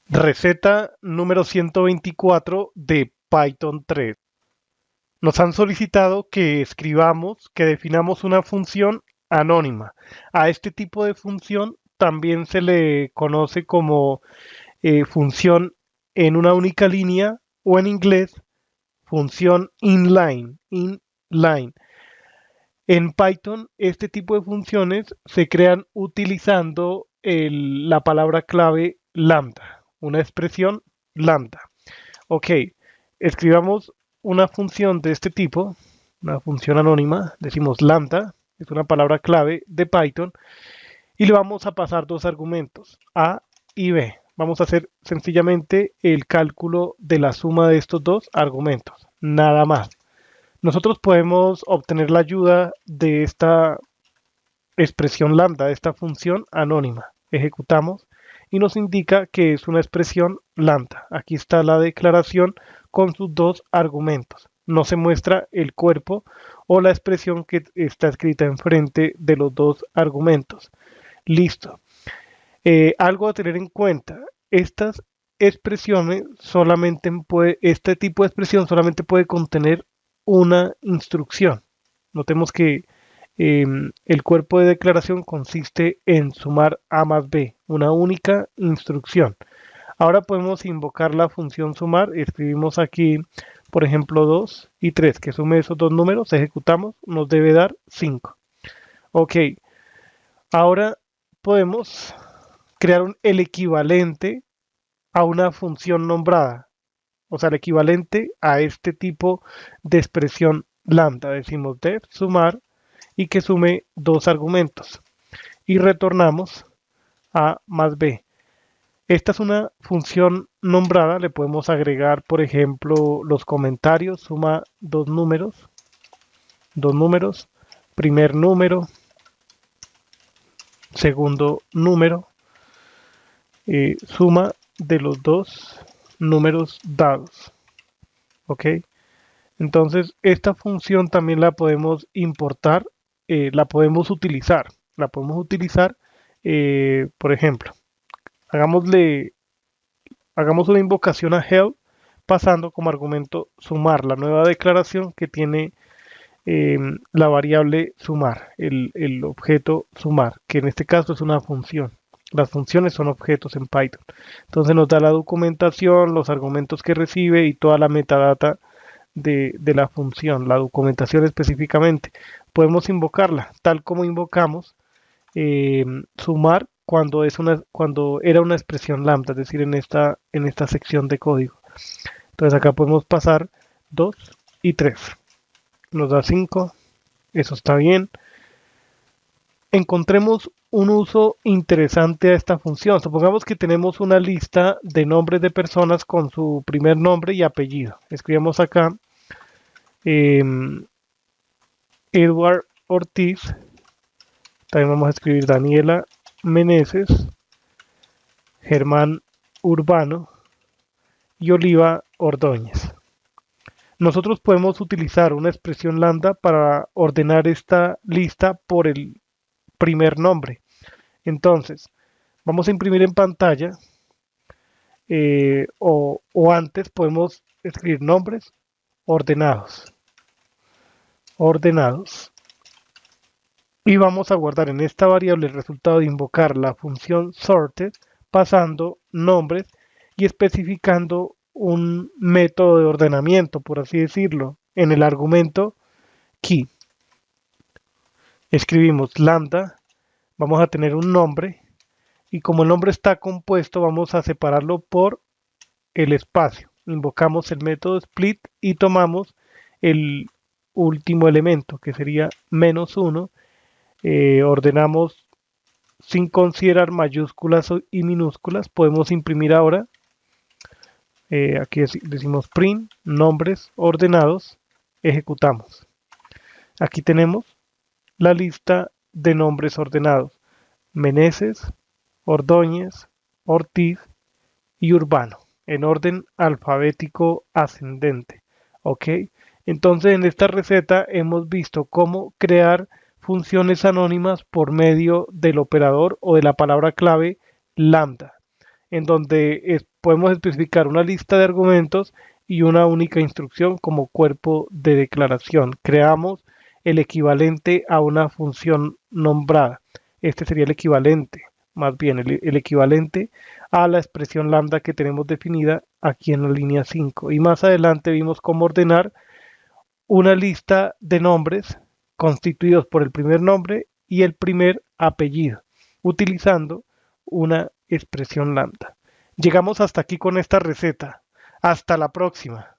Receta número 124 de Python 3. Nos han solicitado que escribamos, que definamos una función anónima. A este tipo de función también se le conoce como función en una única línea o en inglés función inline. Inline. En Python, este tipo de funciones se crean utilizando la palabra clave lambda, una expresión lambda. Ok, escribamos una función de este tipo, una función anónima, decimos lambda, es una palabra clave de Python, y le vamos a pasar dos argumentos, A y B. Vamos a hacer sencillamente el cálculo de la suma de estos dos argumentos, nada más. Nosotros podemos obtener la ayuda de esta expresión lambda, de esta función anónima. Ejecutamos y nos indica que es una expresión lambda. Aquí está la declaración con sus dos argumentos. No se muestra el cuerpo o la expresión que está escrita enfrente de los dos argumentos. Listo. Algo a tener en cuenta. Estas expresiones este tipo de expresión solamente puede contener una instrucción. Notemos que el cuerpo de declaración consiste en sumar A más B, una única instrucción. Ahora podemos invocar la función sumar. Escribimos aquí, por ejemplo, 2 y 3, que sume esos dos números, ejecutamos, nos debe dar 5. Ok, ahora podemos crear el equivalente a una función nombrada, o sea, el equivalente a este tipo de expresión lambda. Decimos def sumar y que sume dos argumentos y retornamos A más B. Esta es una función nombrada, le podemos agregar, por ejemplo, los comentarios, suma dos números, primer número, segundo número, suma de los dos números dados. ¿Ok? Entonces, esta función también la podemos importar, la podemos utilizar. La podemos utilizar, por ejemplo, hagámosle, hagamos una invocación a help pasando como argumento sumar, la nueva declaración que tiene la variable sumar, el objeto sumar, que en este caso es una función. Las funciones son objetos en Python. Entonces nos da la documentación, los argumentos que recibe y toda la metadata de la función, la documentación específicamente. Podemos invocarla, tal como invocamos eh, sumar cuando era una expresión lambda, es decir, en esta sección de código. Entonces acá podemos pasar 2 y 3. Nos da 5, eso está bien. Encontremos un uso interesante a esta función. Supongamos que tenemos una lista de nombres de personas con su primer nombre y apellido. Escribimos acá eh, Edward Ortiz. También vamos a escribir Daniela Meneses, Germán Urbano y Oliva Ordóñez. Nosotros podemos utilizar una expresión lambda para ordenar esta lista por el primer nombre. Entonces, vamos a imprimir en pantalla o antes podemos escribir nombres ordenados. Ordenados. Y vamos a guardar en esta variable el resultado de invocar la función sorted pasando nombres y especificando un método de ordenamiento, por así decirlo, en el argumento key. Escribimos lambda, vamos a tener un nombre y como el nombre está compuesto vamos a separarlo por el espacio. Invocamos el método split y tomamos el último elemento que sería -1. Ordenamos sin considerar mayúsculas y minúsculas. Podemos imprimir ahora. Aquí decimos print, nombres ordenados. Ejecutamos. Aquí tenemos la lista de nombres ordenados. Meneses, Ordóñez, Ortiz y Urbano, en orden alfabético ascendente. ¿Ok? Entonces en esta receta hemos visto cómo crear funciones anónimas por medio del operador o de la palabra clave lambda. en donde podemos especificar una lista de argumentos y una única instrucción como cuerpo de declaración. Creamos el equivalente a una función nombrada. Este sería el equivalente, más bien el equivalente a la expresión lambda que tenemos definida aquí en la línea 5. Y más adelante vimos cómo ordenar una lista de nombres constituidos por el primer nombre y el primer apellido, utilizando una expresión lambda. Llegamos hasta aquí con esta receta. Hasta la próxima.